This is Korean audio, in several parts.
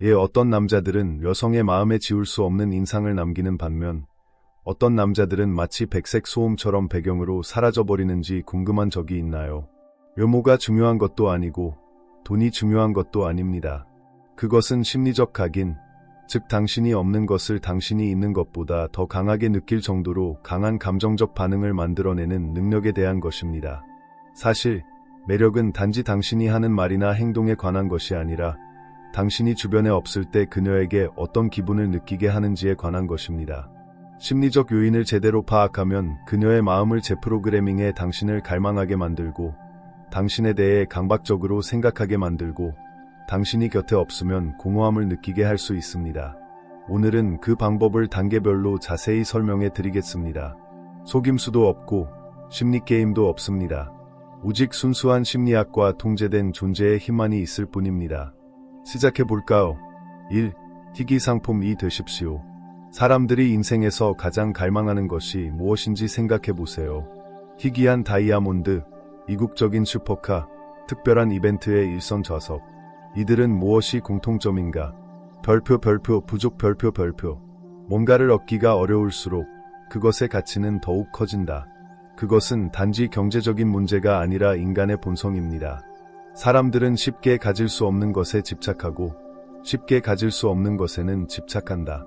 어떤 남자들은 여성의 마음에 지울 수 없는 인상을 남기는 반면 어떤 남자들은 마치 백색 소음처럼 배경으로 사라져버리는지 궁금한 적이 있나요? 외모가 중요한 것도 아니고 돈이 중요한 것도 아닙니다. 그것은 심리적 각인, 즉 당신이 없는 것을 당신이 있는 것보다 더 강하게 느낄 정도로 강한 감정적 반응을 만들어내는 능력에 대한 것입니다. 사실 매력은 단지 당신이 하는 말이나 행동에 관한 것이 아니라 당신이 주변에 없을 때 그녀에게 어떤 기분을 느끼게 하는지에 관한 것입니다. 심리적 요인을 제대로 파악하면 그녀의 마음을 재프로그래밍해 당신을 갈망하게 만들고 당신에 대해 강박적으로 생각하게 만들고 당신이 곁에 없으면 공허함을 느끼게 할 수 있습니다. 오늘은 그 방법을 단계별로 자세히 설명해 드리겠습니다. 속임수도 없고 심리게임도 없습니다. 오직 순수한 심리학과 통제된 존재의 힘만이 있을 뿐입니다. 시작해볼까요? 1. 희귀 상품이 되십시오. 사람들이 인생에서 가장 갈망하는 것이 무엇인지 생각해보세요. 희귀한 다이아몬드, 이국적인 슈퍼카, 특별한 이벤트의 일선 좌석. 이들은 무엇이 공통점인가? 별표 부족 별표. 뭔가를 얻기가 어려울수록 그것의 가치는 더욱 커진다. 그것은 단지 경제적인 문제가 아니라 인간의 본성입니다. 사람들은 쉽게 가질 수 없는 것에 집착하고 쉽게 가질 수 없는 것에는 집착한다.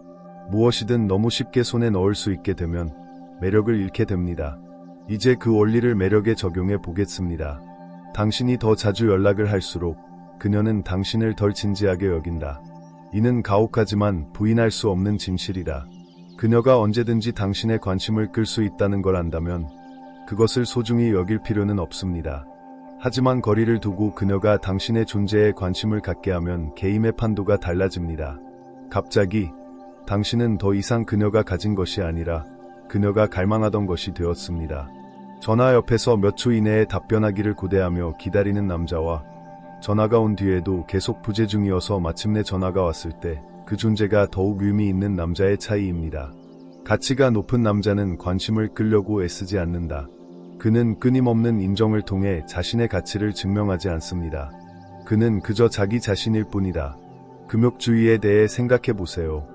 무엇이든 너무 쉽게 손에 넣을 수 있게 되면 매력을 잃게 됩니다. 이제 그 원리를 매력에 적용해 보겠습니다. 당신이 더 자주 연락을 할수록 그녀는 당신을 덜 진지하게 여긴다. 이는 가혹하지만 부인할 수 없는 진실이다. 그녀가 언제든지 당신의 관심을 끌 수 있다는 걸 안다면 그것을 소중히 여길 필요는 없습니다. 하지만 거리를 두고 그녀가 당신의 존재에 관심을 갖게 하면 게임의 판도가 달라집니다. 갑자기 당신은 더 이상 그녀가 가진 것이 아니라 그녀가 갈망하던 것이 되었습니다. 전화 옆에서 몇 초 이내에 답변하기를 고대하며 기다리는 남자와 전화가 온 뒤에도 계속 부재 중이어서 마침내 전화가 왔을 때 그 존재가 더욱 의미 있는 남자의 차이입니다. 가치가 높은 남자는 관심을 끌려고 애쓰지 않는다. 그는 끊임없는 인정을 통해 자신의 가치를 증명하지 않습니다. 그는 그저 자기 자신일 뿐이다. 금욕주의에 대해 생각해보세요.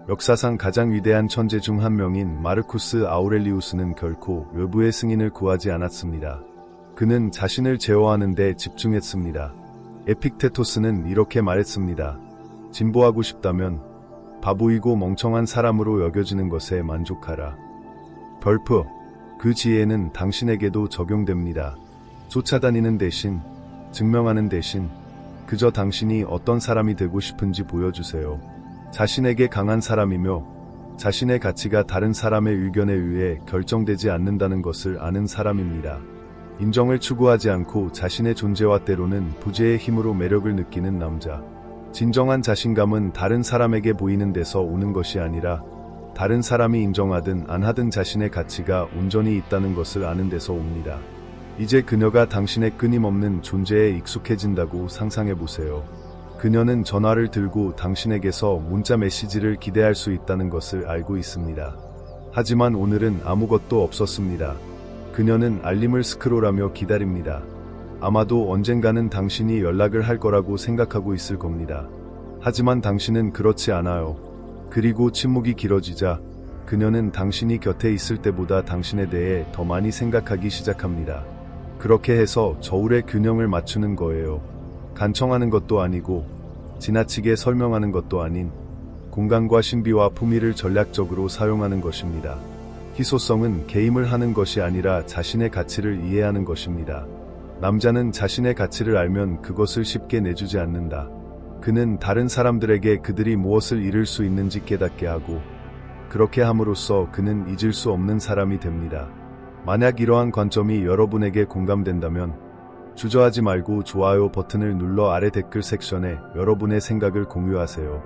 역사상 가장 위대한 천재 중 한 명인 마르쿠스 아우렐리우스는 결코 외부의 승인을 구하지 않았습니다. 그는 자신을 제어하는 데 집중했습니다. 에픽테토스는 이렇게 말했습니다. 진보하고 싶다면 바보이고 멍청한 사람으로 여겨지는 것에 만족하라. 별표. 그 지혜는 당신에게도 적용됩니다. 쫓아다니는 대신, 증명하는 대신 그저 당신이 어떤 사람이 되고 싶은지 보여주세요. 자신에게 강한 사람이며 자신의 가치가 다른 사람의 의견에 의해 결정되지 않는다는 것을 아는 사람입니다. 인정을 추구하지 않고 자신의 존재와 때로는 부재의 힘으로 매력을 느끼는 남자. 진정한 자신감은 다른 사람에게 보이는 데서 오는 것이 아니라 다른 사람이 인정하든 안 하든 자신의 가치가 온전히 있다는 것을 아는 데서 옵니다. 이제 그녀가 당신의 끊임없는 존재에 익숙해진다고 상상해보세요. 그녀는 전화를 들고 당신에게서 문자 메시지를 기대할 수 있다는 것을 알고 있습니다. 하지만 오늘은 아무것도 없었습니다. 그녀는 알림을 스크롤하며 기다립니다. 아마도 언젠가는 당신이 연락을 할 거라고 생각하고 있을 겁니다. 하지만 당신은 그렇지 않아요. 그리고 침묵이 길어지자 그녀는 당신이 곁에 있을 때보다 당신에 대해 더 많이 생각하기 시작합니다. 그렇게 해서 저울의 균형을 맞추는 거예요. 간청하는 것도 아니고 지나치게 설명하는 것도 아닌 공간과 신비와 품위를 전략적으로 사용하는 것입니다. 희소성은 게임을 하는 것이 아니라 자신의 가치를 이해하는 것입니다. 남자는 자신의 가치를 알면 그것을 쉽게 내주지 않는다. 그는 다른 사람들에게 그들이 무엇을 잃을 수 있는지 깨닫게 하고 그렇게 함으로써 그는 잊을 수 없는 사람이 됩니다. 만약 이러한 관점이 여러분에게 공감된다면 주저하지 말고 좋아요 버튼을 눌러 아래 댓글 섹션에 여러분의 생각을 공유하세요.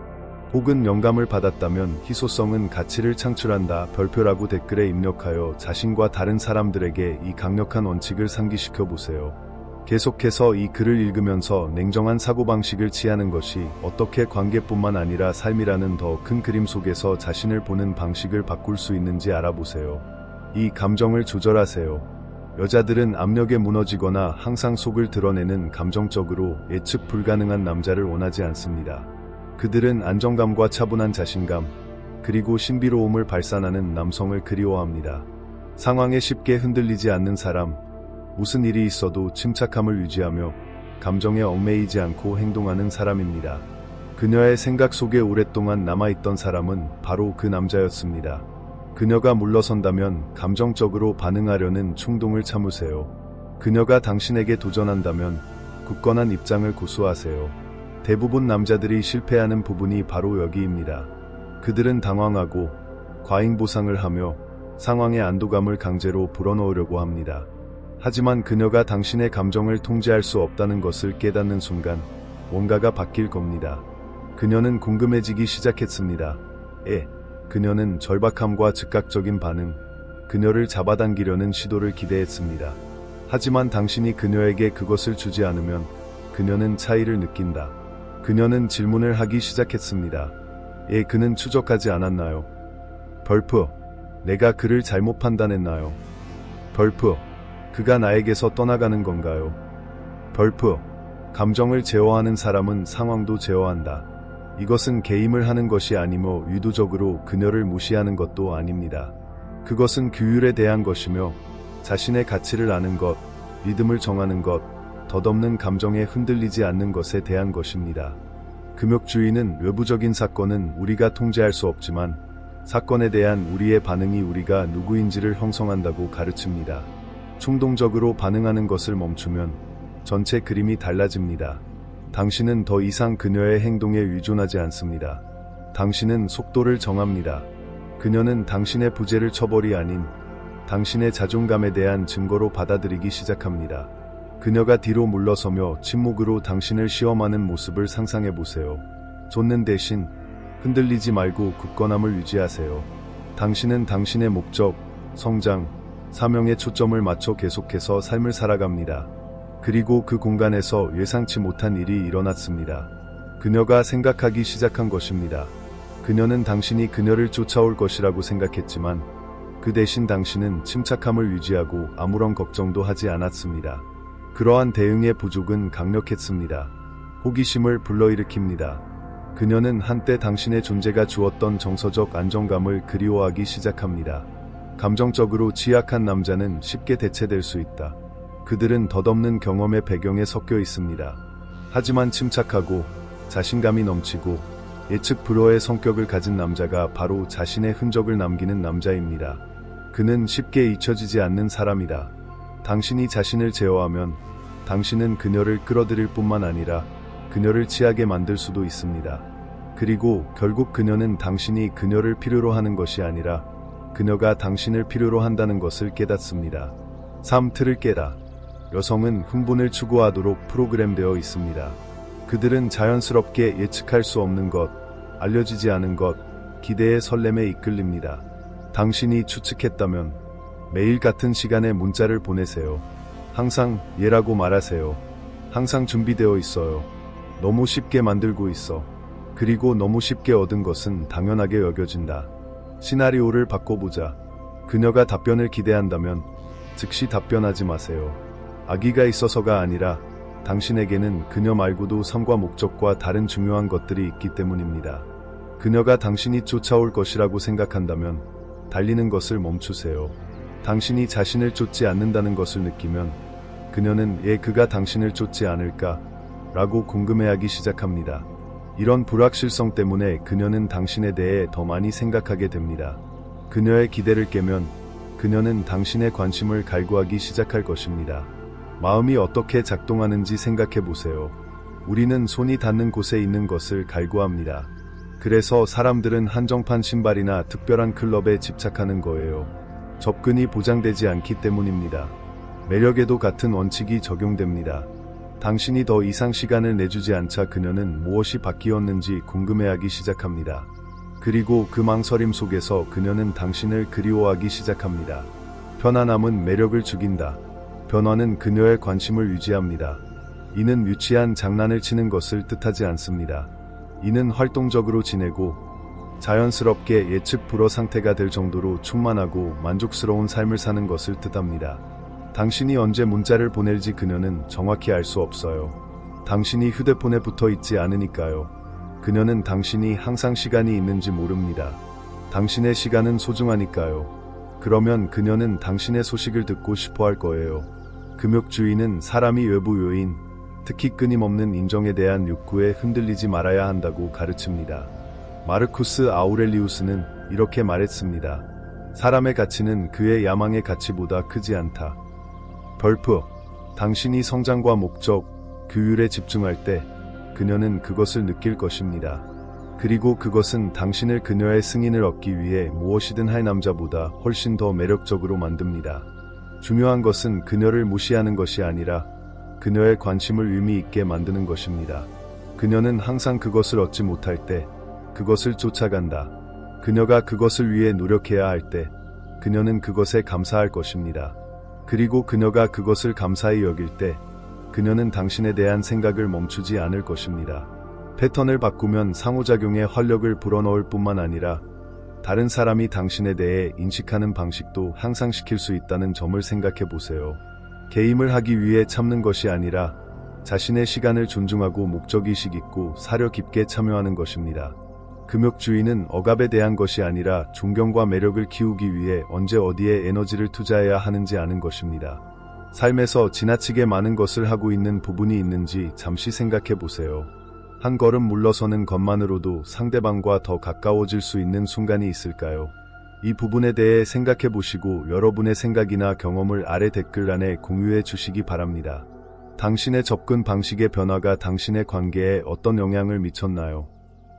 혹은 영감을 받았다면 희소성은 가치를 창출한다 별표라고 댓글에 입력하여 자신과 다른 사람들에게 이 강력한 원칙을 상기시켜 보세요. 계속해서 이 글을 읽으면서 냉정한 사고방식을 취하는 것이 어떻게 관계뿐만 아니라 삶이라는 더 큰 그림 속에서 자신을 보는 방식을 바꿀 수 있는지 알아보세요. 이 감정을 조절하세요. 여자들은 압력에 무너지거나 항상 속을 드러내는 감정적으로 예측 불가능한 남자를 원하지 않습니다. 그들은 안정감과 차분한 자신감, 그리고 신비로움을 발산하는 남성을 그리워합니다. 상황에 쉽게 흔들리지 않는 사람, 무슨 일이 있어도 침착함을 유지하며 감정에 얽매이지 않고 행동하는 사람입니다. 그녀의 생각 속에 오랫동안 남아있던 사람은 바로 그 남자였습니다. 그녀가 물러선다면 감정적으로 반응하려는 충동을 참으세요. 그녀가 당신에게 도전한다면 굳건한 입장을 고수하세요. 대부분 남자들이 실패하는 부분이 바로 여기입니다. 그들은 당황하고 과잉보상을 하며 상황의 안도감을 강제로 불어넣으려고 합니다. 하지만 그녀가 당신의 감정을 통제할 수 없다는 것을 깨닫는 순간 뭔가가 바뀔 겁니다. 그녀는 궁금해지기 시작했습니다. 그녀는 절박함과 즉각적인 반응, 그녀를 잡아당기려는 시도를 기대했습니다. 하지만 당신이 그녀에게 그것을 주지 않으면 그녀는 차이를 느낀다. 그녀는 질문을 하기 시작했습니다. 그는 추적하지 않았나요? 벌프, 내가 그를 잘못 판단했나요? 벌프, 그가 나에게서 떠나가는 건가요? 벌프, 감정을 제어하는 사람은 상황도 제어한다. 이것은 게임을 하는 것이 아니며 의도적으로 그녀를 무시하는 것도 아닙니다. 그것은 규율에 대한 것이며 자신의 가치를 아는 것, 리듬을 정하는 것, 덧없는 감정에 흔들리지 않는 것에 대한 것입니다. 금욕주의는 외부적인 사건은 우리가 통제할 수 없지만 사건에 대한 우리의 반응이 우리가 누구인지를 형성한다고 가르칩니다. 충동적으로 반응하는 것을 멈추면 전체 그림이 달라집니다. 당신은 더 이상 그녀의 행동에 의존하지 않습니다. 당신은 속도를 정합니다. 그녀는 당신의 부재를 처벌이 아닌 당신의 자존감에 대한 증거로 받아들이기 시작합니다. 그녀가 뒤로 물러서며 침묵으로 당신을 시험하는 모습을 상상해 보세요. 좇는 대신 흔들리지 말고 굳건함을 유지하세요. 당신은 당신의 목적, 성장, 사명에 초점을 맞춰 계속해서 삶을 살아갑니다. 그리고 그 공간에서 예상치 못한 일이 일어났습니다. 그녀가 생각하기 시작한 것입니다. 그녀는 당신이 그녀를 쫓아올 것이라고 생각했지만 그 대신 당신은 침착함을 유지하고 아무런 걱정도 하지 않았습니다. 그러한 대응의 부족은 강력했습니다. 호기심을 불러일으킵니다. 그녀는 한때 당신의 존재가 주었던 정서적 안정감을 그리워하기 시작합니다. 감정적으로 취약한 남자는 쉽게 대체될 수 있다. 그들은 덧없는 경험의 배경에 섞여 있습니다. 하지만 침착하고 자신감이 넘치고 예측 불허의 성격을 가진 남자가 바로 자신의 흔적을 남기는 남자입니다. 그는 쉽게 잊혀지지 않는 사람이다. 당신이 자신을 제어하면 당신은 그녀를 끌어들일 뿐만 아니라 그녀를 취하게 만들 수도 있습니다. 그리고 결국 그녀는 당신이 그녀를 필요로 하는 것이 아니라 그녀가 당신을 필요로 한다는 것을 깨닫습니다. 3. 틀을 깨다. 여성은 흥분을 추구하도록 프로그램되어 있습니다. 그들은 자연스럽게 예측할 수 없는 것, 알려지지 않은 것, 기대의 설렘에 이끌립니다. 당신이 추측했다면 매일 같은 시간에 문자를 보내세요. 항상 예라고 말하세요. 항상 준비되어 있어요. 너무 쉽게 만들고 있어. 그리고 너무 쉽게 얻은 것은 당연하게 여겨진다. 시나리오를 바꿔보자. 그녀가 답변을 기대한다면 즉시 답변하지 마세요. 아기가 있어서가 아니라 당신에게는 그녀 말고도 삶과 목적과 다른 중요한 것들이 있기 때문입니다. 그녀가 당신이 쫓아올 것이라고 생각한다면 달리는 것을 멈추세요. 당신이 자신을 쫓지 않는다는 것을 느끼면 그녀는 그가 당신을 쫓지 않을까? 라고 궁금해하기 시작합니다. 이런 불확실성 때문에 그녀는 당신에 대해 더 많이 생각하게 됩니다. 그녀의 기대를 깨면 그녀는 당신의 관심을 갈구하기 시작할 것입니다. 마음이 어떻게 작동하는지 생각해 보세요. 우리는 손이 닿는 곳에 있는 것을 갈구합니다. 그래서 사람들은 한정판 신발이나 특별한 클럽에 집착하는 거예요. 접근이 보장되지 않기 때문입니다. 매력에도 같은 원칙이 적용됩니다. 당신이 더 이상 시간을 내주지 않자 그녀는 무엇이 바뀌었는지 궁금해하기 시작합니다. 그리고 그 망설임 속에서 그녀는 당신을 그리워하기 시작합니다. 편안함은 매력을 죽인다. 변화는 그녀의 관심을 유지합니다. 이는 유치한 장난을 치는 것을 뜻하지 않습니다. 이는 활동적으로 지내고 자연스럽게 예측 불허 상태가 될 정도로 충만하고 만족스러운 삶을 사는 것을 뜻합니다. 당신이 언제 문자를 보낼지 그녀는 정확히 알 수 없어요. 당신이 휴대폰에 붙어 있지 않으니까요. 그녀는 당신이 항상 시간이 있는지 모릅니다. 당신의 시간은 소중하니까요. 그러면 그녀는 당신의 소식을 듣고 싶어 할 거예요. 금욕주의는 사람이 외부 요인, 특히 끊임없는 인정에 대한 욕구에 흔들리지 말아야 한다고 가르칩니다. 마르쿠스 아우렐리우스는 이렇게 말했습니다. 사람의 가치는 그의 야망의 가치보다 크지 않다. 벌프, 당신이 성장과 목적, 규율에 집중할 때 그녀는 그것을 느낄 것입니다. 그리고 그것은 당신을 그녀의 승인을 얻기 위해 무엇이든 할 남자보다 훨씬 더 매력적으로 만듭니다. 중요한 것은 그녀를 무시하는 것이 아니라 그녀의 관심을 의미 있게 만드는 것입니다. 그녀는 항상 그것을 얻지 못할 때 그것을 쫓아간다. 그녀가 그것을 위해 노력해야 할 때 그녀는 그것에 감사할 것입니다. 그리고 그녀가 그것을 감사히 여길 때 그녀는 당신에 대한 생각을 멈추지 않을 것입니다. 패턴을 바꾸면 상호작용에 활력을 불어넣을 뿐만 아니라 다른 사람이 당신에 대해 인식하는 방식도 향상시킬 수 있다는 점을 생각해 보세요. 게임을 하기 위해 참는 것이 아니라 자신의 시간을 존중하고 목적의식 있고 사려 깊게 참여하는 것입니다. 금욕주의는 억압에 대한 것이 아니라 존경과 매력을 키우기 위해 언제 어디에 에너지를 투자해야 하는지 아는 것입니다. 삶에서 지나치게 많은 것을 하고 있는 부분이 있는지 잠시 생각해 보세요. 한 걸음 물러서는 것만으로도 상대방과 더 가까워질 수 있는 순간이 있을까요? 이 부분에 대해 생각해 보시고 여러분의 생각이나 경험을 아래 댓글란에 공유해 주시기 바랍니다. 당신의 접근 방식의 변화가 당신의 관계에 어떤 영향을 미쳤나요?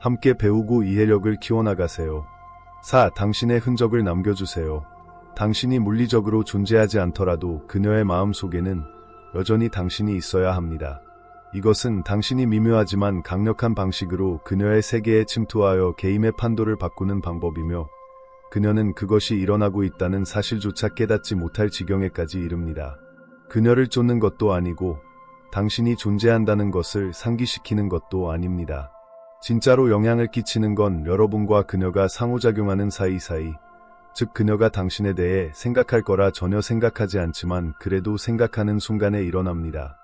함께 배우고 이해력을 키워나가세요. 4. 당신의 흔적을 남겨주세요. 당신이 물리적으로 존재하지 않더라도 그녀의 마음 속에는 여전히 당신이 있어야 합니다. 이것은 당신이 미묘하지만 강력한 방식으로 그녀의 세계에 침투하여 개인의 판도를 바꾸는 방법이며 그녀는 그것이 일어나고 있다는 사실조차 깨닫지 못할 지경에까지 이릅니다. 그녀를 쫓는 것도 아니고 당신이 존재한다는 것을 상기시키는 것도 아닙니다. 진짜로 영향을 끼치는 건 여러분과 그녀가 상호작용하는 사이사이, 즉 그녀가 당신에 대해 생각할 거라 전혀 생각하지 않지만 그래도 생각하는 순간에 일어납니다.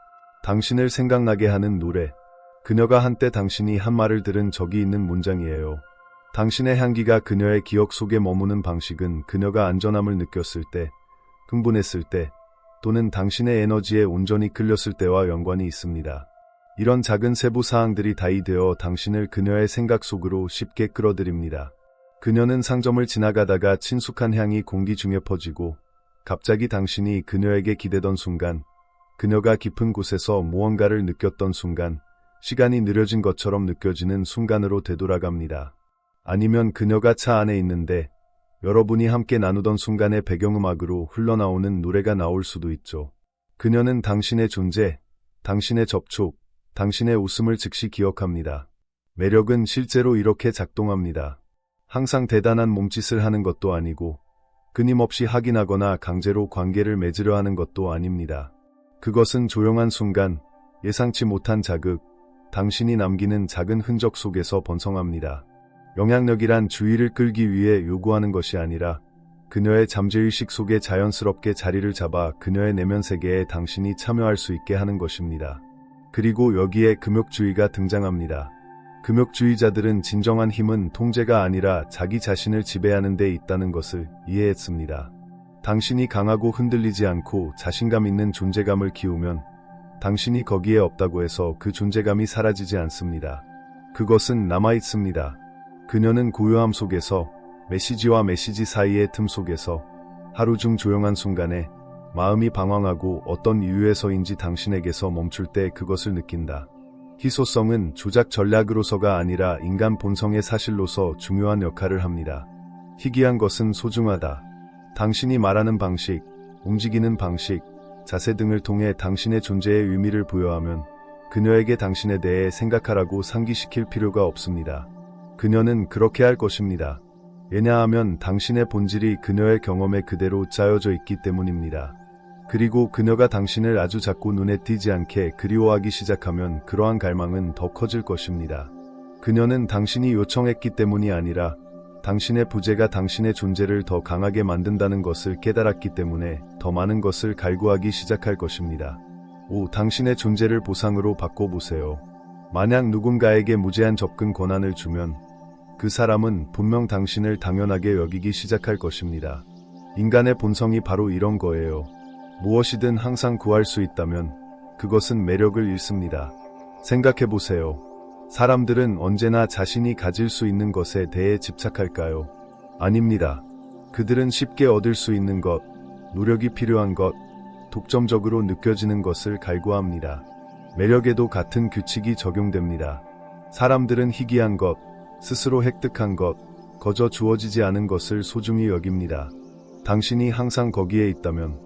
당신을 생각나게 하는 노래. 그녀가 한때 당신이 한 말을 들은 적이 있는 문장이에요. 당신의 향기가 그녀의 기억 속에 머무는 방식은 그녀가 안전함을 느꼈을 때, 흥분했을 때, 또는 당신의 에너지에 온전히 끌렸을 때와 연관이 있습니다. 이런 작은 세부 사항들이 다이되어 당신을 그녀의 생각 속으로 쉽게 끌어들입니다. 그녀는 상점을 지나가다가 친숙한 향이 공기 중에 퍼지고 갑자기 당신이 그녀에게 기대던 순간, 그녀가 깊은 곳에서 무언가를 느꼈던 순간, 시간이 느려진 것처럼 느껴지는 순간으로 되돌아갑니다. 아니면 그녀가 차 안에 있는데 여러분이 함께 나누던 순간의 배경음악으로 흘러나오는 노래가 나올 수도 있죠. 그녀는 당신의 존재, 당신의 접촉, 당신의 웃음을 즉시 기억합니다. 매력은 실제로 이렇게 작동합니다. 항상 대단한 몸짓을 하는 것도 아니고 끊임없이 확인하거나 강제로 관계를 맺으려 하는 것도 아닙니다. 그것은 조용한 순간, 예상치 못한 자극, 당신이 남기는 작은 흔적 속에서 번성합니다. 영향력이란 주의를 끌기 위해 요구하는 것이 아니라 그녀의 잠재의식 속에 자연스럽게 자리를 잡아 그녀의 내면 세계에 당신이 참여할 수 있게 하는 것입니다. 그리고 여기에 금욕주의가 등장합니다. 금욕주의자들은 진정한 힘은 통제가 아니라 자기 자신을 지배하는 데 있다는 것을 이해했습니다. 당신이 강하고 흔들리지 않고 자신감 있는 존재감을 키우면 당신이 거기에 없다고 해서 그 존재감이 사라지지 않습니다. 그것은 남아있습니다. 그녀는 고요함 속에서 메시지와 메시지 사이의 틈 속에서 하루 중 조용한 순간에 마음이 방황하고 어떤 이유에서인지 당신에게서 멈출 때 그것을 느낀다. 희소성은 조작 전략으로서가 아니라 인간 본성의 사실로서 중요한 역할을 합니다. 희귀한 것은 소중하다. 당신이 말하는 방식, 움직이는 방식, 자세 등을 통해 당신의 존재의 의미를 부여하면 그녀에게 당신에 대해 생각하라고 상기시킬 필요가 없습니다. 그녀는 그렇게 할 것입니다. 왜냐하면 당신의 본질이 그녀의 경험에 그대로 짜여져 있기 때문입니다. 그리고 그녀가 당신을 아주 작고 눈에 띄지 않게 그리워하기 시작하면 그러한 갈망은 더 커질 것입니다. 그녀는 당신이 요청했기 때문이 아니라 당신의 부재가 당신의 존재를 더 강하게 만든다는 것을 깨달았기 때문에 더 많은 것을 갈구하기 시작할 것입니다. 5. 당신의 존재를 보상으로 바꿔보세요. 만약 누군가에게 무제한 접근 권한을 주면 그 사람은 분명 당신을 당연하게 여기기 시작할 것입니다. 인간의 본성이 바로 이런 거예요. 무엇이든 항상 구할 수 있다면 그것은 매력을 잃습니다. 생각해보세요. 사람들은 언제나 자신이 가질 수 있는 것에 대해 집착할까요? 아닙니다. 그들은 쉽게 얻을 수 있는 것, 노력이 필요한 것, 독점적으로 느껴지는 것을 갈구합니다. 매력에도 같은 규칙이 적용됩니다. 사람들은 희귀한 것, 스스로 획득한 것, 거저 주어지지 않은 것을 소중히 여깁니다. 당신이 항상 거기에 있다면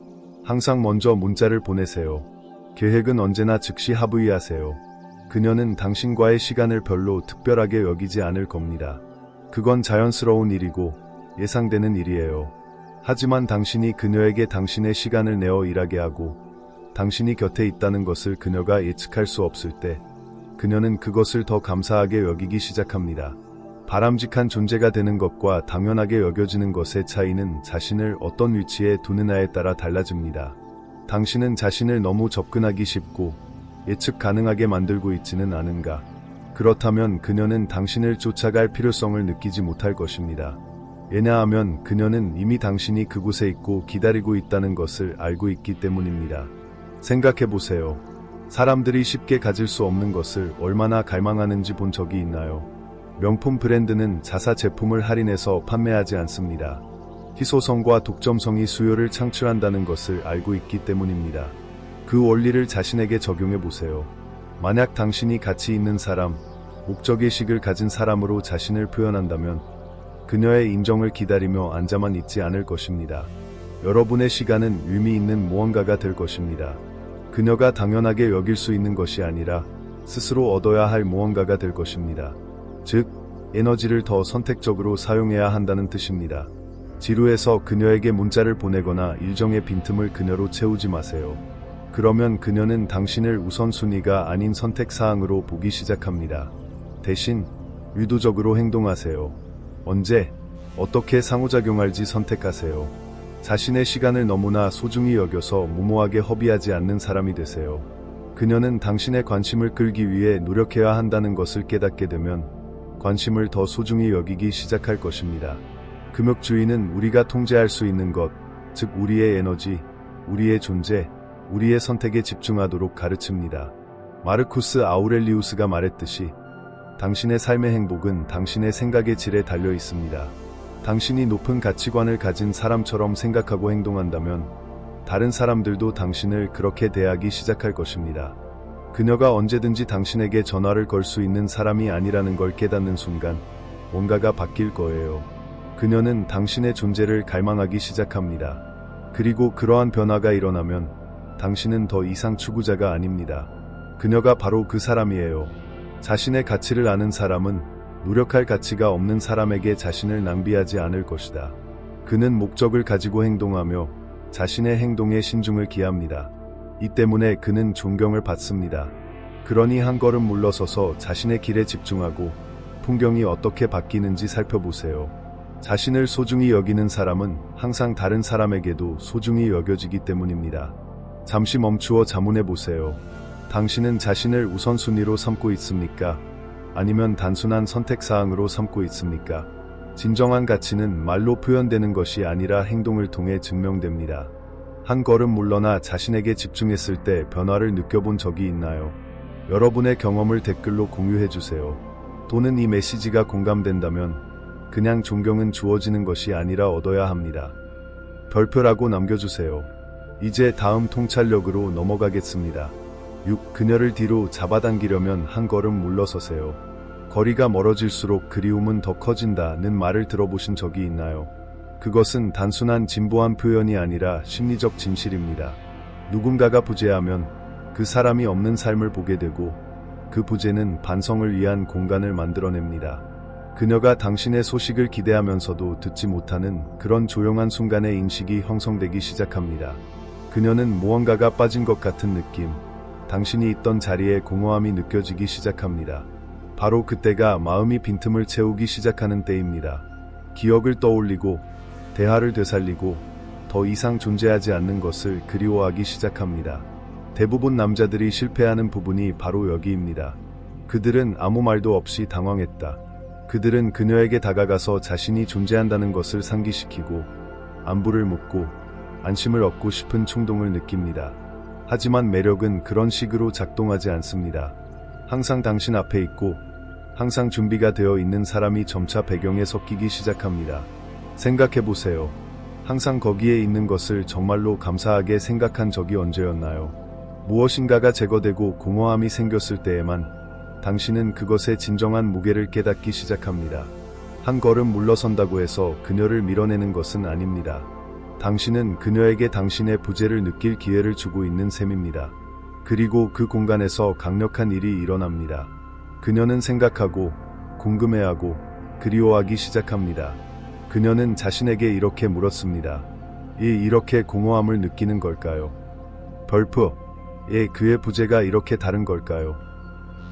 항상 먼저 문자를 보내세요. 계획은 언제나 즉시 합의하세요. 그녀는 당신과의 시간을 별로 특별하게 여기지 않을 겁니다. 그건 자연스러운 일이고 예상되는 일이에요. 하지만 당신이 그녀에게 당신의 시간을 내어 일하게 하고 당신이 곁에 있다는 것을 그녀가 예측할 수 없을 때 그녀는 그것을 더 감사하게 여기기 시작합니다. 바람직한 존재가 되는 것과 당연하게 여겨지는 것의 차이는 자신을 어떤 위치에 두느냐에 따라 달라집니다. 당신은 자신을 너무 접근하기 쉽고 예측 가능하게 만들고 있지는 않은가? 그렇다면 그녀는 당신을 쫓아갈 필요성을 느끼지 못할 것입니다. 왜냐하면 그녀는 이미 당신이 그곳에 있고 기다리고 있다는 것을 알고 있기 때문입니다. 생각해보세요. 사람들이 쉽게 가질 수 없는 것을 얼마나 갈망하는지 본 적이 있나요? 명품 브랜드는 자사 제품을 할인해서 판매하지 않습니다. 희소성과 독점성이 수요를 창출한다는 것을 알고 있기 때문입니다. 그 원리를 자신에게 적용해보세요. 만약 당신이 가치 있는 사람, 목적의식을 가진 사람으로 자신을 표현한다면 그녀의 인정을 기다리며 앉아만 있지 않을 것입니다. 여러분의 시간은 의미 있는 무언가가 될 것입니다. 그녀가 당연하게 여길 수 있는 것이 아니라 스스로 얻어야 할 무언가가 될 것입니다. 즉, 에너지를 더 선택적으로 사용해야 한다는 뜻입니다. 지루해서 그녀에게 문자를 보내거나 일정의 빈틈을 그녀로 채우지 마세요. 그러면 그녀는 당신을 우선순위가 아닌 선택사항으로 보기 시작합니다. 대신 의도적으로 행동하세요. 언제, 어떻게 상호작용할지 선택하세요. 자신의 시간을 너무나 소중히 여겨서 무모하게 허비하지 않는 사람이 되세요. 그녀는 당신의 관심을 끌기 위해 노력해야 한다는 것을 깨닫게 되면 관심을 더 소중히 여기기 시작할 것입니다. 금욕주의는 우리가 통제할 수 있는 것, 즉 우리의 에너지, 우리의 존재, 우리의 선택에 집중하도록 가르칩니다. 마르쿠스 아우렐리우스가 말했듯이 당신의 삶의 행복은 당신의 생각의 질에 달려 있습니다. 당신이 높은 가치관을 가진 사람처럼 생각하고 행동한다면 다른 사람들도 당신을 그렇게 대하기 시작할 것입니다. 그녀가 언제든지 당신에게 전화를 걸 수 있는 사람이 아니라는 걸 깨닫는 순간 뭔가가 바뀔 거예요. 그녀는 당신의 존재를 갈망하기 시작합니다. 그리고 그러한 변화가 일어나면 당신은 더 이상 추구자가 아닙니다. 그녀가 바로 그 사람이에요. 자신의 가치를 아는 사람은 노력할 가치가 없는 사람에게 자신을 낭비하지 않을 것이다. 그는 목적을 가지고 행동하며 자신의 행동에 신중을 기합니다. 이 때문에 그는 존경을 받습니다. 그러니 한 걸음 물러서서 자신의 길에 집중하고 풍경이 어떻게 바뀌는지 살펴보세요. 자신을 소중히 여기는 사람은 항상 다른 사람에게도 소중히 여겨지기 때문입니다. 잠시 멈추어 자문해 보세요. 당신은 자신을 우선순위로 삼고 있습니까? 아니면 단순한 선택사항으로 삼고 있습니까? 진정한 가치는 말로 표현되는 것이 아니라 행동을 통해 증명됩니다. 한 걸음 물러나 자신에게 집중했을 때 변화를 느껴본 적이 있나요? 여러분의 경험을 댓글로 공유해주세요. 또는 이 메시지가 공감된다면 그냥 존경은 주어지는 것이 아니라 얻어야 합니다. 별표라고 남겨주세요. 이제 다음 통찰력으로 넘어가겠습니다. 6. 그녀를 뒤로 잡아당기려면 한 걸음 물러서세요. 거리가 멀어질수록 그리움은 더 커진다는 말을 들어보신 적이 있나요? 그것은 단순한 진보한 표현이 아니라 심리적 진실입니다. 누군가가 부재하면 그 사람이 없는 삶을 보게 되고 그 부재는 반성을 위한 공간을 만들어냅니다. 그녀가 당신의 소식을 기대하면서도 듣지 못하는 그런 조용한 순간의 인식이 형성되기 시작합니다. 그녀는 무언가가 빠진 것 같은 느낌, 당신이 있던 자리에 공허함이 느껴지기 시작합니다. 바로 그때가 마음이 빈틈을 채우기 시작하는 때입니다. 기억을 떠올리고 대화를 되살리고 더 이상 존재하지 않는 것을 그리워하기 시작합니다. 대부분 남자들이 실패하는 부분이 바로 여기입니다. 그들은 아무 말도 없이 당황했다. 그들은 그녀에게 다가가서 자신이 존재한다는 것을 상기시키고 안부를 묻고 안심을 얻고 싶은 충동을 느낍니다. 하지만 매력은 그런 식으로 작동하지 않습니다. 항상 당신 앞에 있고 항상 준비가 되어 있는 사람이 점차 배경에 섞이기 시작합니다. 생각해보세요. 항상 거기에 있는 것을 정말로 감사하게 생각한 적이 언제였나요? 무엇인가가 제거되고 공허함이 생겼을 때에만 당신은 그것의 진정한 무게를 깨닫기 시작합니다. 한 걸음 물러선다고 해서 그녀를 밀어내는 것은 아닙니다. 당신은 그녀에게 당신의 부재를 느낄 기회를 주고 있는 셈입니다. 그리고 그 공간에서 강력한 일이 일어납니다. 그녀는 생각하고 궁금해하고 그리워하기 시작합니다. 그녀는 자신에게 이렇게 물었습니다. 이렇게 공허함을 느끼는 걸까요? 벌프, 그의 부재가 이렇게 다른 걸까요?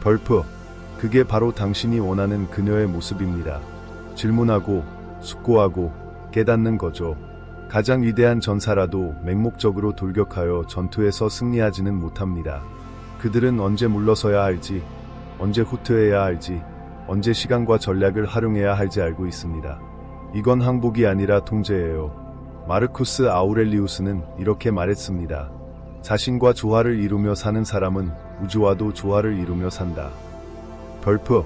벌프, 그게 바로 당신이 원하는 그녀의 모습입니다. 질문하고 숙고하고 깨닫는 거죠. 가장 위대한 전사라도 맹목적으로 돌격하여 전투에서 승리하지는 못합니다. 그들은 언제 물러서야 할지, 언제 후퇴해야 할지, 언제 시간과 전략을 활용해야 할지 알고 있습니다. 이건 항복이 아니라 통제예요. 마르쿠스 아우렐리우스는 이렇게 말했습니다. 자신과 조화를 이루며 사는 사람은 우주와도 조화를 이루며 산다. 벌프,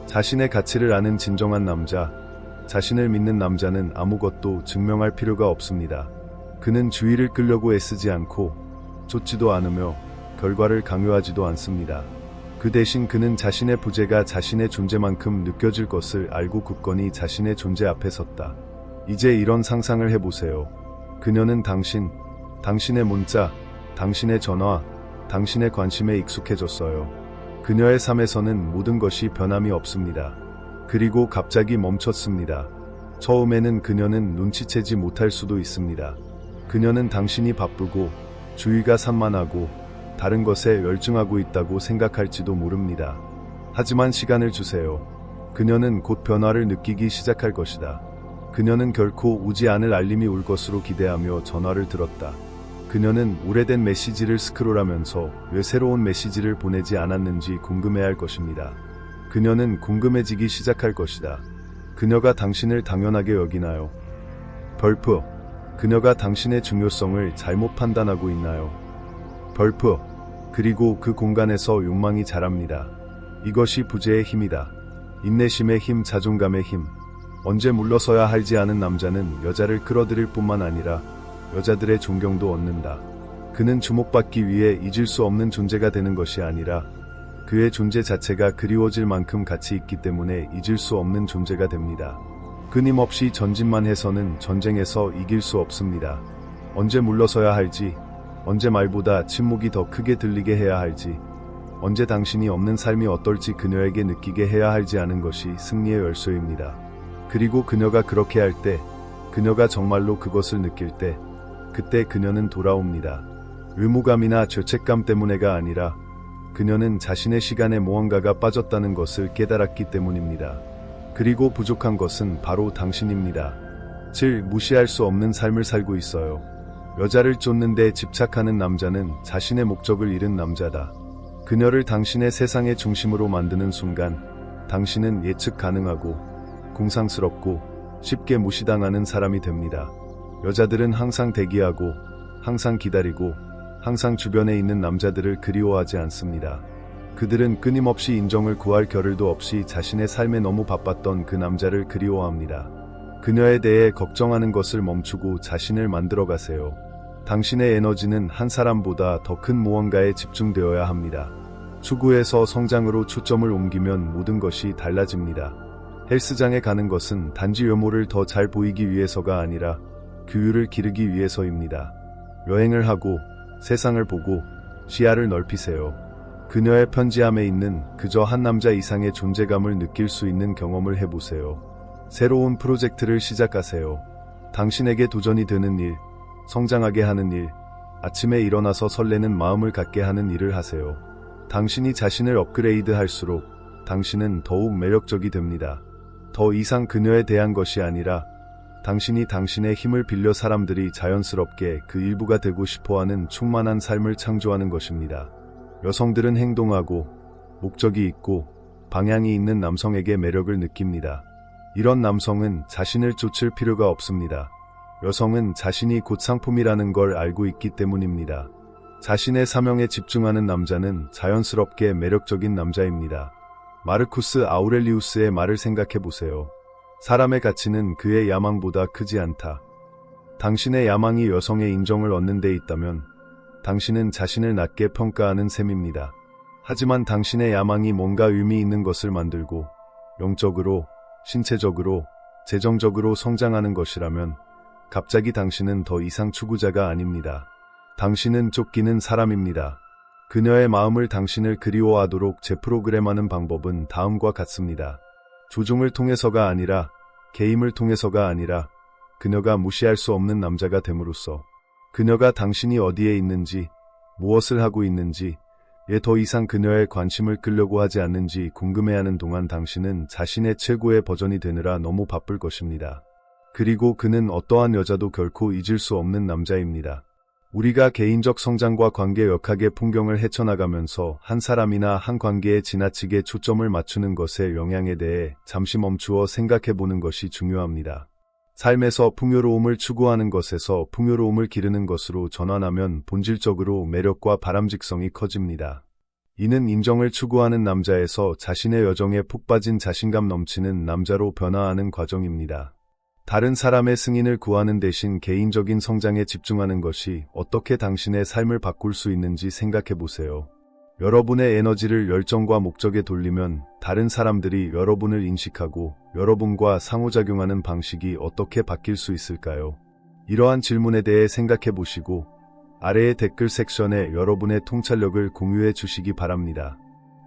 자신의 가치를 아는 진정한 남자, 자신을 믿는 남자는 아무것도 증명할 필요가 없습니다. 그는 주의를 끌려고 애쓰지 않고 쫓지도 않으며 결과를 강요하지도 않습니다. 그 대신 그는 자신의 부재가 자신의 존재만큼 느껴질 것을 알고 굳건히 자신의 존재 앞에 섰다. 이제 이런 상상을 해보세요. 그녀는 당신의 문자, 당신의 전화, 당신의 관심에 익숙해졌어요. 그녀의 삶에서는 모든 것이 변함이 없습니다. 그리고 갑자기 멈췄습니다. 처음에는 그녀는 눈치채지 못할 수도 있습니다. 그녀는 당신이 바쁘고 주의가 산만하고 다른 것에 열중하고 있다고 생각할지도 모릅니다. 하지만 시간을 주세요. 그녀는 곧 변화를 느끼기 시작할 것이다. 그녀는 결코 오지 않을 알림이 올 것으로 기대하며 전화를 들었다. 그녀는 오래된 메시지를 스크롤하면서 왜 새로운 메시지를 보내지 않았는지 궁금해할 것입니다. 그녀는 궁금해지기 시작할 것이다. 그녀가 당신을 당연하게 여기나요? 벌프, 그녀가 당신의 중요성을 잘못 판단하고 있나요? 벌프, 그리고 그 공간에서 욕망이 자랍니다. 이것이 부재의 힘이다. 인내심의 힘, 자존감의 힘. 언제 물러서야 할지 아는 남자는 여자를 끌어들일 뿐만 아니라 여자들의 존경도 얻는다. 그는 주목받기 위해 잊을 수 없는 존재가 되는 것이 아니라 그의 존재 자체가 그리워질 만큼 가치 있기 때문에 잊을 수 없는 존재가 됩니다. 끊임없이 전진만 해서는 전쟁에서 이길 수 없습니다. 언제 물러서야 할지, 언제 말보다 침묵이 더 크게 들리게 해야 할지, 언제 당신이 없는 삶이 어떨지 그녀에게 느끼게 해야 할지 아는 것이 승리의 열쇠입니다. 그리고 그녀가 그렇게 할 때, 그녀가 정말로 그것을 느낄 때, 그때 그녀는 돌아옵니다. 의무감이나 죄책감 때문에가 아니라 그녀는 자신의 시간에 무언가가 빠졌다는 것을 깨달았기 때문입니다. 그리고 부족한 것은 바로 당신입니다. 무시할 수 없는 삶을 살고 있어요. 여자를 쫓는데 집착하는 남자는 자신의 목적을 잃은 남자다. 그녀를 당신의 세상의 중심으로 만드는 순간 당신은 예측 가능하고 공상스럽고 쉽게 무시당하는 사람이 됩니다. 여자들은 항상 대기하고 항상 기다리고 항상 주변에 있는 남자들을 그리워하지 않습니다. 그들은 끊임없이 인정을 구할 겨를도 없이 자신의 삶에 너무 바빴던 그 남자를 그리워합니다. 그녀에 대해 걱정하는 것을 멈추고 자신을 만들어 가세요. 당신의 에너지는 한 사람보다 더 큰 무언가에 집중되어야 합니다. 추구에서 성장으로 초점을 옮기면 모든 것이 달라집니다. 헬스장에 가는 것은 단지 외모를 더 잘 보이기 위해서가 아니라 규율을 기르기 위해서입니다. 여행을 하고 세상을 보고 시야를 넓히세요. 그녀의 편지함에 있는 그저 한 남자 이상의 존재감을 느낄 수 있는 경험을 해보세요. 새로운 프로젝트를 시작하세요. 당신에게 도전이 되는 일, 성장하게 하는 일, 아침에 일어나서 설레는 마음을 갖게 하는 일을 하세요. 당신이 자신을 업그레이드 할수록 당신은 더욱 매력적이 됩니다. 더 이상 그녀에 대한 것이 아니라 당신이 당신의 힘을 빌려 사람들이 자연스럽게 그 일부가 되고 싶어하는 충만한 삶을 창조하는 것입니다. 여성들은 행동하고 목적이 있고 방향이 있는 남성에게 매력을 느낍니다. 이런 남성은 자신을 쫓을 필요가 없습니다. 여성은 자신이 곧 상품이라는 걸 알고 있기 때문입니다. 자신의 사명에 집중하는 남자는 자연스럽게 매력적인 남자입니다. 마르쿠스 아우렐리우스의 말을 생각해 보세요. 사람의 가치는 그의 야망보다 크지 않다. 당신의 야망이 여성의 인정을 얻는 데 있다면 당신은 자신을 낮게 평가하는 셈입니다. 하지만 당신의 야망이 뭔가 의미 있는 것을 만들고 영적으로, 신체적으로, 재정적으로 성장하는 것이라면 갑자기 당신은 더 이상 추구자가 아닙니다. 당신은 쫓기는 사람입니다. 그녀의 마음을 당신을 그리워하도록 재프로그램하는 방법은 다음과 같습니다. 조종을 통해서가 아니라, 게임을 통해서가 아니라 그녀가 무시할 수 없는 남자가 됨으로써 그녀가 당신이 어디에 있는지, 무엇을 하고 있는지, 더 이상 그녀의 관심을 끌려고 하지 않는지 궁금해하는 동안 당신은 자신의 최고의 버전이 되느라 너무 바쁠 것입니다. 그리고 그는 어떠한 여자도 결코 잊을 수 없는 남자입니다. 우리가 개인적 성장과 관계 역학의 풍경을 헤쳐나가면서 한 사람이나 한 관계에 지나치게 초점을 맞추는 것의 영향에 대해 잠시 멈추어 생각해보는 것이 중요합니다. 삶에서 풍요로움을 추구하는 것에서 풍요로움을 기르는 것으로 전환하면 본질적으로 매력과 바람직성이 커집니다. 이는 인정을 추구하는 남자에서 자신의 여정에 푹 빠진 자신감 넘치는 남자로 변화하는 과정입니다. 다른 사람의 승인을 구하는 대신 개인적인 성장에 집중하는 것이 어떻게 당신의 삶을 바꿀 수 있는지 생각해 보세요. 여러분의 에너지를 열정과 목적에 돌리면 다른 사람들이 여러분을 인식하고 여러분과 상호작용하는 방식이 어떻게 바뀔 수 있을까요? 이러한 질문에 대해 생각해 보시고 아래의 댓글 섹션에 여러분의 통찰력을 공유해 주시기 바랍니다.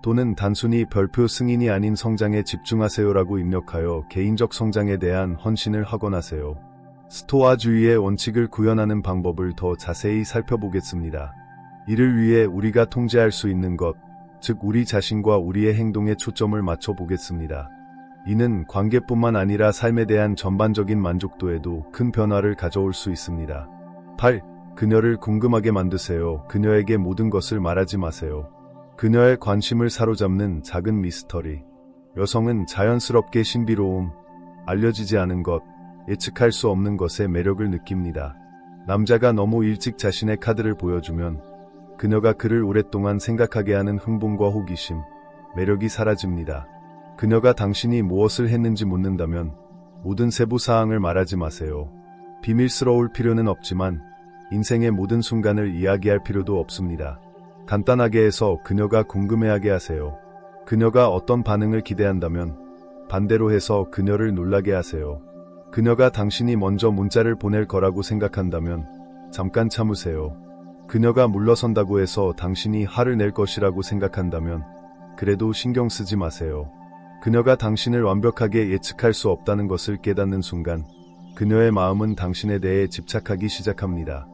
또는 단순히 별표 승인이 아닌 성장에 집중하세요라고 입력하여 개인적 성장에 대한 헌신을 확언하세요. 스토아주의의 원칙을 구현하는 방법을 더 자세히 살펴보겠습니다. 이를 위해 우리가 통제할 수 있는 것, 즉 우리 자신과 우리의 행동에 초점을 맞춰 보겠습니다. 이는 관계뿐만 아니라 삶에 대한 전반적인 만족도에도 큰 변화를 가져올 수 있습니다. 8. 그녀를 궁금하게 만드세요. 그녀에게 모든 것을 말하지 마세요. 그녀의 관심을 사로잡는 작은 미스터리. 여성은 자연스럽게 신비로움, 알려지지 않은 것, 예측할 수 없는 것에 매력을 느낍니다. 남자가 너무 일찍 자신의 카드를 보여주면 그녀가 그를 오랫동안 생각하게 하는 흥분과 호기심, 매력이 사라집니다. 그녀가 당신이 무엇을 했는지 묻는다면 모든 세부 사항을 말하지 마세요. 비밀스러울 필요는 없지만 인생의 모든 순간을 이야기할 필요도 없습니다. 간단하게 해서 그녀가 궁금해하게 하세요. 그녀가 어떤 반응을 기대한다면 반대로 해서 그녀를 놀라게 하세요. 그녀가 당신이 먼저 문자를 보낼 거라고 생각한다면 잠깐 참으세요. 그녀가 물러선다고 해서 당신이 화를 낼 것이라고 생각한다면 그래도 신경 쓰지 마세요. 그녀가 당신을 완벽하게 예측할 수 없다는 것을 깨닫는 순간 그녀의 마음은 당신에 대해 집착하기 시작합니다.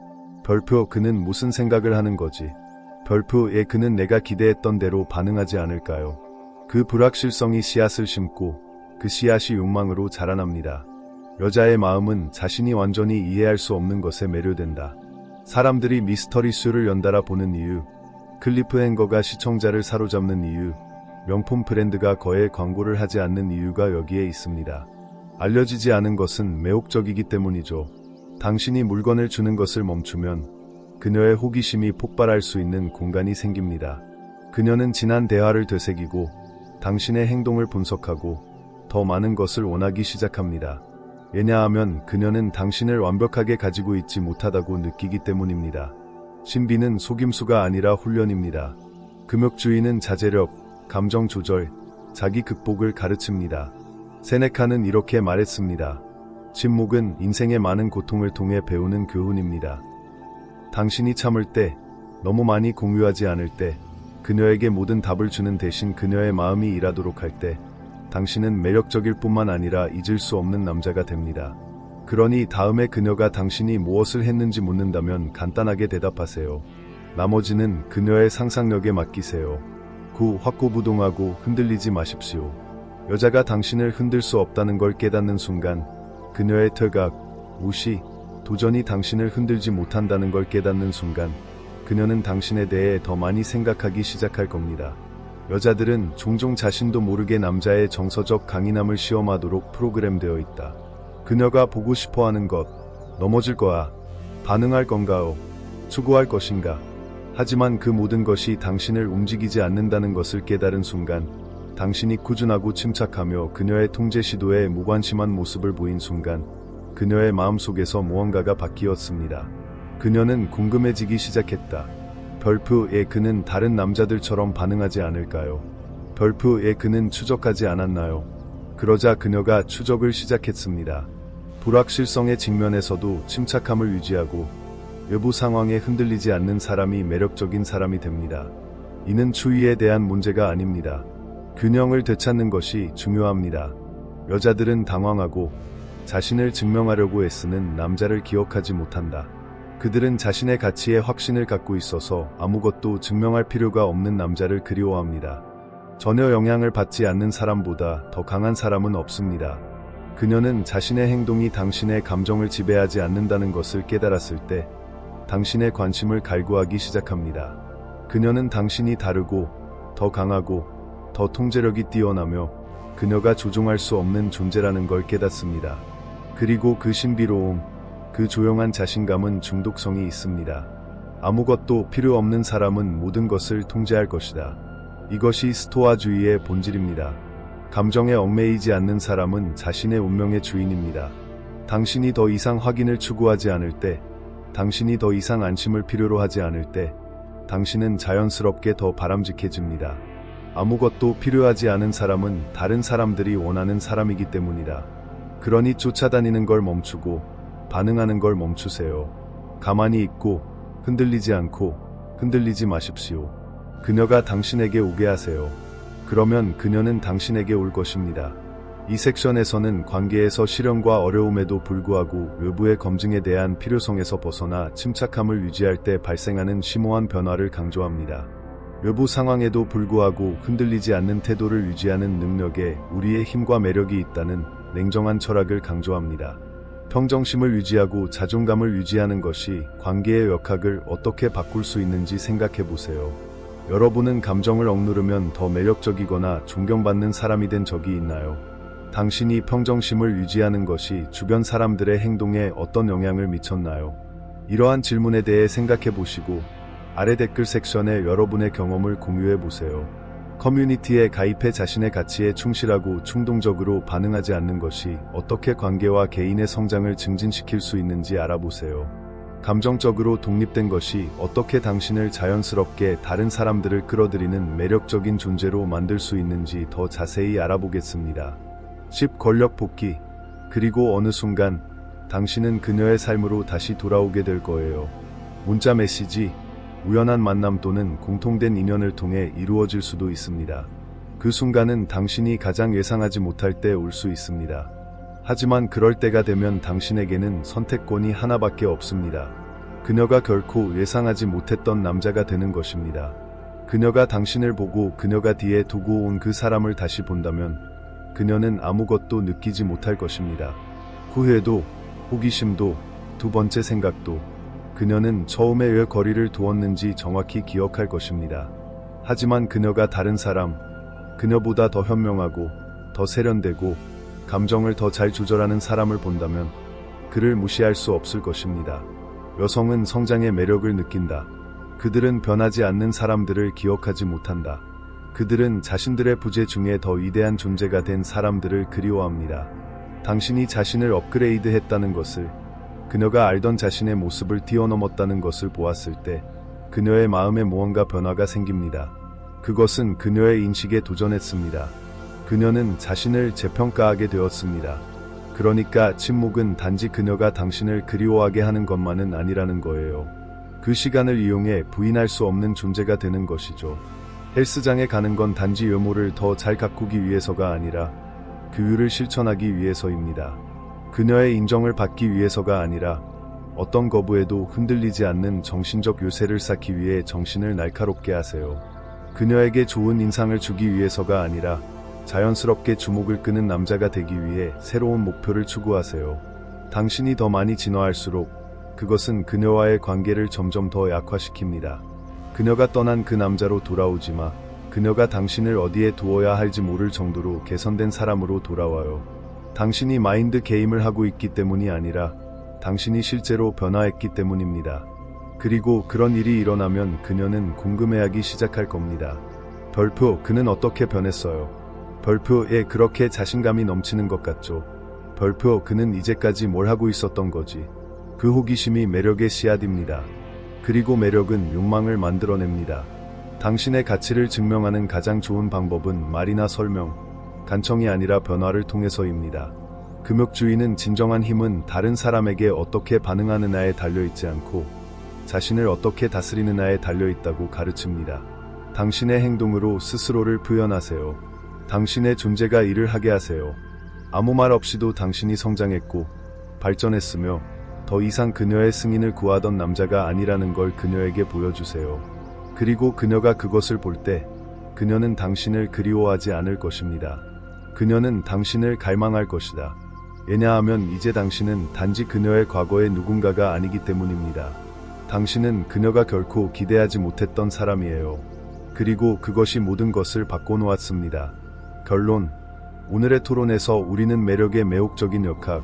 별표 그는 무슨 생각을 하는 거지? 별표에 그는 내가 기대했던 대로 반응하지 않을까요? 그 불확실성이 씨앗을 심고 그 씨앗이 욕망으로 자라납니다. 여자의 마음은 자신이 완전히 이해할 수 없는 것에 매료된다. 사람들이 미스터리 쇼를 연달아 보는 이유, 클리프행거가 시청자를 사로잡는 이유, 명품 브랜드가 거의 광고를 하지 않는 이유가 여기에 있습니다. 알려지지 않은 것은 매혹적이기 때문이죠. 당신이 물건을 주는 것을 멈추면 그녀의 호기심이 폭발할 수 있는 공간이 생깁니다. 그녀는 지난 대화를 되새기고 당신의 행동을 분석하고 더 많은 것을 원하기 시작합니다. 왜냐하면 그녀는 당신을 완벽하게 가지고 있지 못하다고 느끼기 때문입니다. 신비는 속임수가 아니라 훈련입니다. 금욕주의는 자제력, 감정 조절, 자기 극복을 가르칩니다. 세네카는 이렇게 말했습니다. 침묵은 인생의 많은 고통을 통해 배우는 교훈입니다. 당신이 참을 때, 너무 많이 공유하지 않을 때, 그녀에게 모든 답을 주는 대신 그녀의 마음이 일하도록 할 때, 당신은 매력적일 뿐만 아니라 잊을 수 없는 남자가 됩니다. 그러니 다음에 그녀가 당신이 무엇을 했는지 묻는다면 간단하게 대답하세요. 나머지는 그녀의 상상력에 맡기세요. 9. 확고부동하고 흔들리지 마십시오. 여자가 당신을 흔들 수 없다는 걸 깨닫는 순간 그녀의 퇴각, 무시, 도전이 당신을 흔들지 못한다는 걸 깨닫는 순간 그녀는 당신에 대해 더 많이 생각하기 시작할 겁니다. 여자들은 종종 자신도 모르게 남자의 정서적 강인함을 시험하도록 프로그램되어 있다. 그녀가 보고 싶어 하는 것, 넘어질 거야. 반응할 건가요? 추구할 것인가? 하지만 그 모든 것이 당신을 움직이지 않는다는 것을 깨달은 순간, 당신이 꾸준하고 침착하며 그녀의 통제 시도에 무관심한 모습을 보인 순간, 그녀의 마음속에서 무언가가 바뀌었습니다. 그녀는 궁금해지기 시작했다. 별프에 그는 다른 남자들처럼 반응하지 않을까요? 별프에 그는 추적하지 않았나요? 그러자 그녀가 추적을 시작했습니다. 불확실성의 직면에서도 침착함을 유지하고 외부 상황에 흔들리지 않는 사람이 매력적인 사람이 됩니다. 이는 추위에 대한 문제가 아닙니다. 균형을 되찾는 것이 중요합니다. 여자들은 당황하고 자신을 증명하려고 애쓰는 남자를 기억하지 못한다. 그들은 자신의 가치에 확신을 갖고 있어서 아무것도 증명할 필요가 없는 남자를 그리워합니다. 전혀 영향을 받지 않는 사람보다 더 강한 사람은 없습니다. 그녀는 자신의 행동이 당신의 감정을 지배하지 않는다는 것을 깨달았을 때 당신의 관심을 갈구하기 시작합니다. 그녀는 당신이 다르고 더 강하고 더 통제력이 뛰어나며 그녀가 조종할 수 없는 존재라는 걸 깨닫습니다. 그리고 그 신비로움, 그 조용한 자신감은 중독성이 있습니다. 아무것도 필요 없는 사람은 모든 것을 통제할 것이다. 이것이 스토아주의의 본질입니다. 감정에 얽매이지 않는 사람은 자신의 운명의 주인입니다. 당신이 더 이상 확인을 추구하지 않을 때, 당신이 더 이상 안심을 필요로 하지 않을 때, 당신은 자연스럽게 더 바람직해집니다. 아무것도 필요하지 않은 사람은 다른 사람들이 원하는 사람이기 때문이다. 그러니 쫓아다니는 걸 멈추고 반응하는 걸 멈추세요. 가만히 있고 흔들리지 않고 흔들리지 마십시오. 그녀가 당신에게 오게 하세요. 그러면 그녀는 당신에게 올 것입니다. 이 섹션에서는 관계에서 시련과 어려움에도 불구하고 외부의 검증에 대한 필요성에서 벗어나 침착함을 유지할 때 발생하는 심오한 변화를 강조합니다. 외부 상황에도 불구하고 흔들리지 않는 태도를 유지하는 능력에 우리의 힘과 매력이 있다는 냉정한 철학을 강조합니다. 평정심을 유지하고 자존감을 유지하는 것이 관계의 역학을 어떻게 바꿀 수 있는지 생각해 보세요. 여러분은 감정을 억누르면 더 매력적이거나 존경받는 사람이 된 적이 있나요? 당신이 평정심을 유지하는 것이 주변 사람들의 행동에 어떤 영향을 미쳤나요? 이러한 질문에 대해 생각해 보시고 아래 댓글 섹션에 여러분의 경험을 공유해 보세요. 커뮤니티에 가입해 자신의 가치에 충실하고 충동적으로 반응하지 않는 것이 어떻게 관계와 개인의 성장을 증진시킬 수 있는지 알아보세요. 감정적으로 독립된 것이 어떻게 당신을 자연스럽게 다른 사람들을 끌어들이는 매력적인 존재로 만들 수 있는지 더 자세히 알아보겠습니다. 10. 권력 복귀. 그리고 어느 순간 당신은 그녀의 삶으로 다시 돌아오게 될 거예요. 문자 메시지, 우연한 만남 또는 공통된 인연을 통해 이루어질 수도 있습니다. 그 순간은 당신이 가장 예상하지 못할 때 올 수 있습니다. 하지만 그럴 때가 되면 당신에게는 선택권이 하나밖에 없습니다. 그녀가 결코 예상하지 못했던 남자가 되는 것입니다. 그녀가 당신을 보고 그녀가 뒤에 두고 온 그 사람을 다시 본다면 그녀는 아무것도 느끼지 못할 것입니다. 후회도, 호기심도, 두 번째 생각도, 그녀는 처음에 왜 거리를 두었는지 정확히 기억할 것입니다. 하지만 그녀가 다른 사람, 그녀보다 더 현명하고, 더 세련되고, 감정을 더 잘 조절하는 사람을 본다면 그를 무시할 수 없을 것입니다. 여성은 성장의 매력을 느낀다. 그들은 변하지 않는 사람들을 기억하지 못한다. 그들은 자신들의 부재 중에 더 위대한 존재가 된 사람들을 그리워합니다. 당신이 자신을 업그레이드했다는 것을, 그녀가 알던 자신의 모습을 뛰어넘었다는 것을 보았을 때 그녀의 마음에 무언가 변화가 생깁니다. 그것은 그녀의 인식에 도전했습니다. 그녀는 자신을 재평가하게 되었습니다. 그러니까 침묵은 단지 그녀가 당신을 그리워하게 하는 것만은 아니라는 거예요. 그 시간을 이용해 부인할 수 없는 존재가 되는 것이죠. 헬스장에 가는 건 단지 외모를 더 잘 가꾸기 위해서가 아니라 규율을 실천하기 위해서입니다. 그녀의 인정을 받기 위해서가 아니라 어떤 거부에도 흔들리지 않는 정신적 요새를 쌓기 위해 정신을 날카롭게 하세요. 그녀에게 좋은 인상을 주기 위해서가 아니라 자연스럽게 주목을 끄는 남자가 되기 위해 새로운 목표를 추구하세요. 당신이 더 많이 진화할수록 그것은 그녀와의 관계를 점점 더 약화시킵니다. 그녀가 떠난 그 남자로 돌아오지 마. 그녀가 당신을 어디에 두어야 할지 모를 정도로 개선된 사람으로 돌아와요. 당신이 마인드 게임을 하고 있기 때문이 아니라 당신이 실제로 변화했기 때문입니다. 그리고 그런 일이 일어나면 그녀는 궁금해하기 시작할 겁니다. 별표, 그는 어떻게 변했어요? 별표에 그렇게 자신감이 넘치는 것 같죠? 별표, 그는 이제까지 뭘 하고 있었던 거지? 그 호기심이 매력의 씨앗입니다. 그리고 매력은 욕망을 만들어냅니다. 당신의 가치를 증명하는 가장 좋은 방법은 말이나 설명, 간청이 아니라 변화를 통해서입니다. 금욕주의는 진정한 힘은 다른 사람에게 어떻게 반응하느냐에 달려있지 않고 자신을 어떻게 다스리느냐에 달려있다고 가르칩니다. 당신의 행동으로 스스로를 표현하세요. 당신의 존재가 일을 하게 하세요. 아무 말 없이도 당신이 성장했고 발전했으며 더 이상 그녀의 승인을 구하던 남자가 아니라는 걸 그녀에게 보여주세요. 그리고 그녀가 그것을 볼 때 그녀는 당신을 그리워하지 않을 것입니다. 그녀는 당신을 갈망할 것이다. 왜냐하면 이제 당신은 단지 그녀의 과거의 누군가가 아니기 때문입니다. 당신은 그녀가 결코 기대하지 못했던 사람이에요. 그리고 그것이 모든 것을 바꿔놓았습니다. 결론, 오늘의 토론에서 우리는 매력의 매혹적인 역학,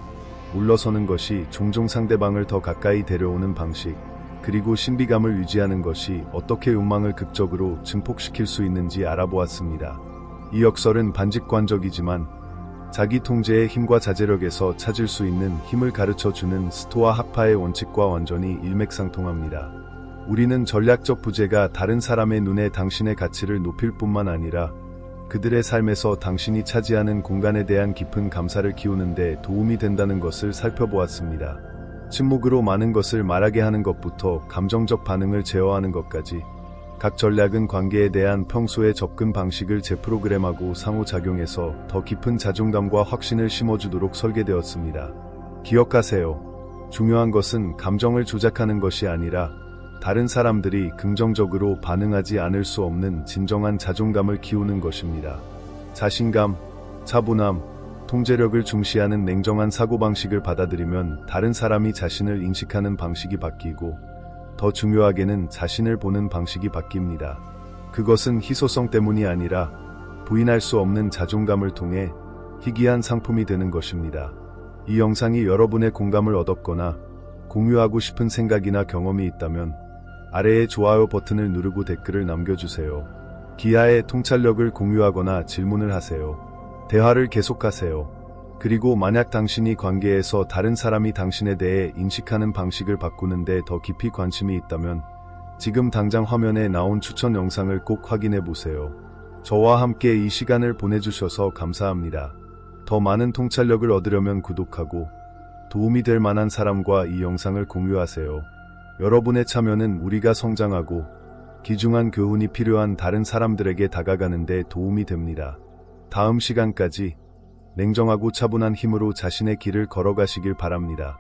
물러서는 것이 종종 상대방을 더 가까이 데려오는 방식, 그리고 신비감을 유지하는 것이 어떻게 욕망을 극적으로 증폭시킬 수 있는지 알아보았습니다. 이 역설은 반직관적이지만 자기 통제의 힘과 자제력에서 찾을 수 있는 힘을 가르쳐주는 스토아 학파의 원칙과 완전히 일맥상통합니다. 우리는 전략적 부재가 다른 사람의 눈에 당신의 가치를 높일 뿐만 아니라 그들의 삶에서 당신이 차지하는 공간에 대한 깊은 감사를 키우는 데 도움이 된다는 것을 살펴보았습니다. 침묵으로 많은 것을 말하게 하는 것부터 감정적 반응을 제어하는 것까지 각 전략은 관계에 대한 평소의 접근 방식을 재프로그램하고 상호작용해서 더 깊은 자존감과 확신을 심어주도록 설계되었습니다. 기억하세요. 중요한 것은 감정을 조작하는 것이 아니라 다른 사람들이 긍정적으로 반응하지 않을 수 없는 진정한 자존감을 키우는 것입니다. 자신감, 차분함, 통제력을 중시하는 냉정한 사고방식을 받아들이면 다른 사람이 자신을 인식하는 방식이 바뀌고 더 중요하게는 자신을 보는 방식이 바뀝니다. 그것은 희소성 때문이 아니라 부인할 수 없는 자존감을 통해 희귀한 상품이 되는 것입니다. 이 영상이 여러분의 공감을 얻었거나 공유하고 싶은 생각이나 경험이 있다면 아래의 좋아요 버튼을 누르고 댓글을 남겨주세요. 기하의 통찰력을 공유하거나 질문을 하세요. 대화를 계속하세요. 그리고 만약 당신이 관계에서 다른 사람이 당신에 대해 인식하는 방식을 바꾸는데 더 깊이 관심이 있다면 지금 당장 화면에 나온 추천 영상을 꼭 확인해 보세요. 저와 함께 이 시간을 보내주셔서 감사합니다. 더 많은 통찰력을 얻으려면 구독하고 도움이 될 만한 사람과 이 영상을 공유하세요. 여러분의 참여는 우리가 성장하고 귀중한 교훈이 필요한 다른 사람들에게 다가가는 데 도움이 됩니다. 다음 시간까지 냉정하고 차분한 힘으로 자신의 길을 걸어가시길 바랍니다.